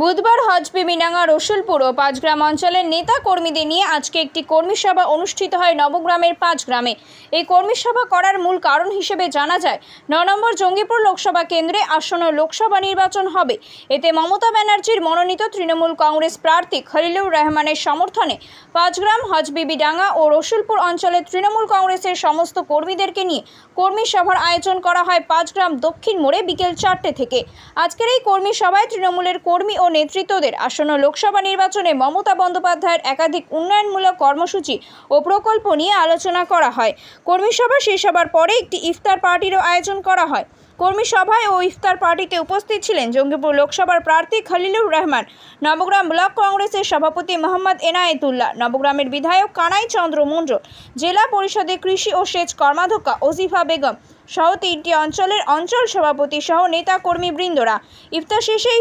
বুধবার হজবিবিডাঙ্গা রসুলপুর ও পাঁচগ্রাম অঞ্চলের নেতা কর্মীদের নিয়ে আজকে একটি কর্মী সভা অনুষ্ঠিত হয় নবগ্রামের পাঁচগ্রামে। এই কর্মী সভা করার মূল কারণ হিসেবে জানা যায় ৯ নম্বর জঙ্গিপুর লোকসভা কেন্দ্রে আসন্ন লোকসভা নির্বাচন হবে। এতে মমতা ব্যানার্জির মনোনীত তৃণমূল কংগ্রেস প্রার্থী খলিলুর রহমানের সমর্থনে পাঁচগ্রাম, হজবিবিডাঙ্গা ও রসুলপুর অঞ্চলের তৃণমূল কংগ্রেসের সমস্ত কর্মীদেরকে নিয়ে কর্মী সভার আয়োজন করা হয় পাঁচগ্রাম দক্ষিণ মোড়ে বিকেল ৪টে থেকে। আজকের এই কর্মী সভায় তৃণমূলের কর্মী ও নেতৃত্বদের আসন্ন লোকসভা নির্বাচনে মমতা বন্দ্যোপাধ্যায়ের একাধিক উন্নয়নমূলক কর্মসূচি ও প্রকল্প নিয়ে আলোচনা করা হয়। কর্মী সভা শেষ হবার পরে একটি ইফতার পার্টিরও আয়োজন করা হয়। কর্মী সভায় ও ইফতার পার্টিতে উপস্থিত ছিলেন জঙ্গিপুর লোকসভার প্রার্থী খলিলুর রহমান, নবগ্রাম ব্লক কংগ্রেসের সভাপতি মোহাম্মদ এনায়েতুল্লাহ, নবগ্রামের বিধায়ক কানাই চন্দ্র মণ্ডল, জেলা পরিষদের কৃষি ও সেচ কর্মাধ্যক্ষা ওজিফা বেগম সহ ৩টি অঞ্চলের অঞ্চল সভাপতি সহ নেতা কর্মী বৃন্দরা। ইফতার শেষে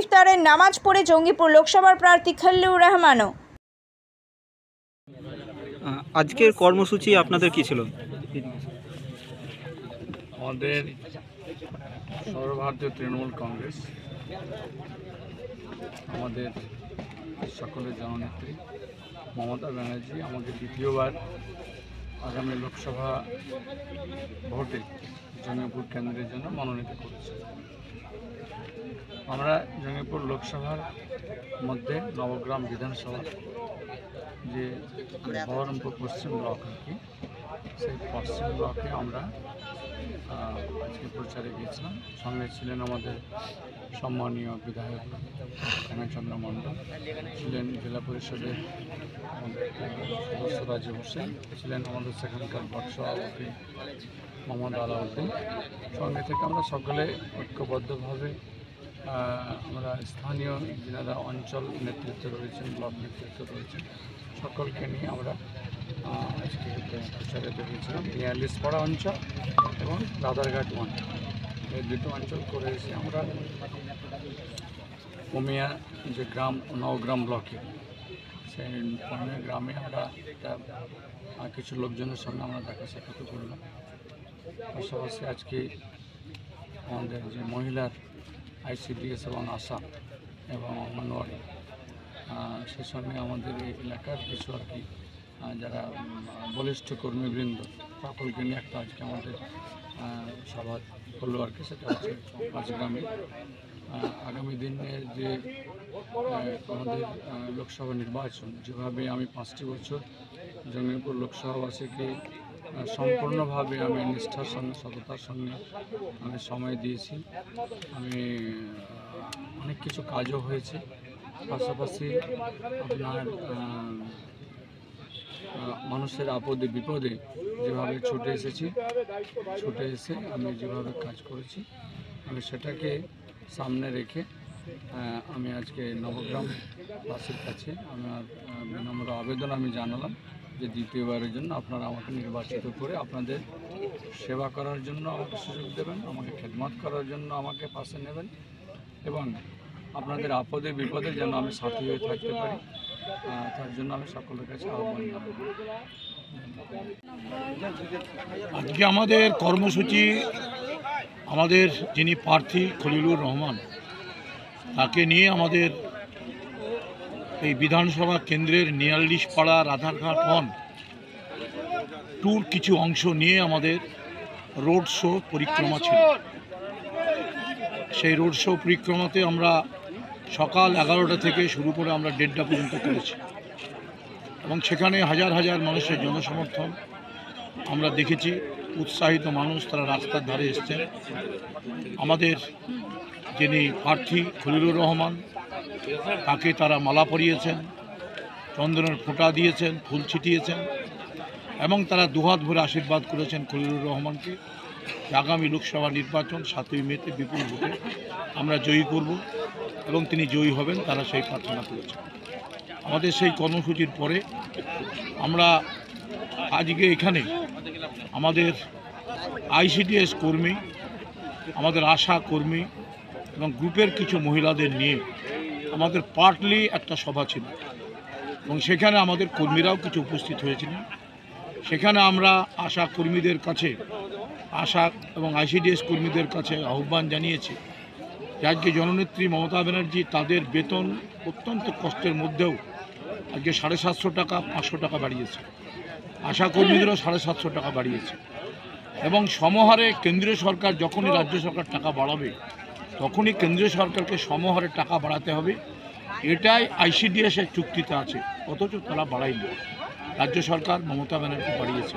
ইফতারের নামাজ পড়ে জঙ্গিপুর লোকসভার প্রার্থী খলিলুর রহমানও। আজকের কর্মসূচি আপনাদের কি ছিল? আমাদের সর্বভারতীয় তৃণমূল কংগ্রেস, আমাদের সকলের জননেত্রী মমতা ব্যানার্জি আমাকে দ্বিতীয়বার আগামী লোকসভা ভোটে জঙ্গিপুর কেন্দ্রের জন্য মনোনীত করেছে। আমরা জঙ্গিপুর লোকসভার মধ্যে নবগ্রাম বিধানসভা যে বহরমপুর পশ্চিম ব্লক আর কি, সেই পশ্চিম ব্লকে আমরা আজকে প্রচারে গিয়েছিলাম। সঙ্গে ছিলেন আমাদের সম্মানীয় বিধায়ক কানাই চন্দ্র মণ্ডল, ছিলেন জেলা পরিষদের সদস্য রাজীব হোসেন, ছিলেন আমাদের সেখানকার ব্লক সভাপতি মোহাম্মদ আলাউদ্দিন। সঙ্গে থেকে আমরা সকলে ঐক্যবদ্ধভাবে আমরা স্থানীয় যারা অঞ্চল নেতৃত্ব রয়েছেন, ব্লক নেতৃত্ব রয়েছেন, সকলকে নিয়ে আমরা আজকে প্রচারে বেরিয়েছিলাম। ৪২পাড়া অঞ্চল এবং রাধারঘাট এই দুটো অঞ্চল করে এসে আমরা কমিয়া যে গ্রাম, নবগ্রাম ব্লকে, সেই কমিয়া গ্রামে আমরা কিছু লোকজনের সঙ্গে আমরা দেখা সাক্ষাৎ করলাম। পাশাপাশি আজকে আমাদের যে মহিলার ICDS এবং আশা এবং অঙ্গনওয়াড়ি, সেই সঙ্গে আমাদের এই এলাকার কিছু আর কি যারা বলিষ্ঠ কর্মীবৃন্দ, সকলকে নিয়ে একটা আজকে আমাদের সভা হলো আর কি। সেটা হচ্ছে পাঁচগ্রামে আগামী দিনের যে আমাদের লোকসভা নির্বাচন, যেভাবে আমি 5টি বছর জঙ্গিপুর লোকসভাবাসীকে সম্পূর্ণভাবে আমি নিষ্ঠার সঙ্গে, সততার সঙ্গে আমি সময় দিয়েছি। আমি অনেক কিছু কাজও হয়েছে। পাশাপাশি আপনার মানুষের আপদে বিপদে যেভাবে ছুটে এসে আমি যেভাবে কাজ করেছি, আমি সেটাকে সামনে রেখে আমি আজকে নবগ্রামবাসীর কাছে আমার বিনম্র আবেদন আমি জানালাম যে দ্বিতীয়বারের জন্য আপনারা আমাকে নির্বাচিত করে আপনাদের সেবা করার জন্য আমাকে সুযোগ দেবেন, আমাকে খেদমত করার জন্য আমাকে পাশে নেবেন এবং আপনাদের আপদে বিপদে যেন আমি সাথী হয়ে থাকতে পারি, তার জন্য আমি সকলের কাছে আহ্বান জানাব। আজকে আমাদের কর্মসূচি, আমাদের যিনি প্রার্থী খলিলুর রহমান, তাকে নিয়ে আমাদের এই বিধানসভা কেন্দ্রের ৪২পাড়া রাধারঘাট 1-2 কিছু অংশ নিয়ে আমাদের রোড শো পরিক্রমা ছিল। সেই রোড শো পরিক্রমাতে আমরা সকাল 11টা থেকে শুরু করে আমরা 1:30টা পর্যন্ত করেছি এবং সেখানে হাজার হাজার মানুষের জনসমর্থন আমরা দেখেছি। উৎসাহিত মানুষ, তারা রাস্তার ধারে এসছেন। আমাদের যিনি প্রার্থী খলিলুর রহমান, তাকে তারা মালা পরিয়েছেন, চন্দনের ফোঁটা দিয়েছেন, ফুল ছিটিয়েছেন এবং তারা দুহাত ভরে আশীর্বাদ করেছেন খলিলুর রহমানকে। আগামী লোকসভা নির্বাচন 7ই মেতে বিপুল ভোটে আমরা জয়ী করব এবং তিনি জয়ী হবেন, তারা সেই প্রার্থনা করেছেন। আমাদের সেই কর্মসূচির পরে আমরা আজকে এখানে আমাদের ICDS কর্মী, আমাদের আশা কর্মী এবং গ্রুপের কিছু মহিলাদের নিয়ে আমাদের পার্টলি একটা সভা ছিল এবং সেখানে আমাদের কর্মীরাও কিছু উপস্থিত হয়েছিলেন। সেখানে আমরা আশা কর্মীদের কাছে আশা এবং আইসিডিএস কর্মীদের কাছে আহ্বান জানিয়েছি যে আজকে জননেত্রী মমতা ব্যানার্জি তাদের বেতন অত্যন্ত কষ্টের মধ্যেও আজকে 750 টাকা 500 টাকা বাড়িয়েছে, আশা কর্মীদেরও 750 টাকা বাড়িয়েছে এবং সমহারে কেন্দ্রীয় সরকার যখনই রাজ্য সরকার টাকা বাড়াবে তখনই কেন্দ্রীয় সরকারকে সমহারে টাকা বাড়াতে হবে। এটাই আইসিডিএসের চুক্তিতে আছে, অথচ তারা বাড়ায়নি। রাজ্য সরকার মমতা ব্যানার্জি বাড়িয়েছে।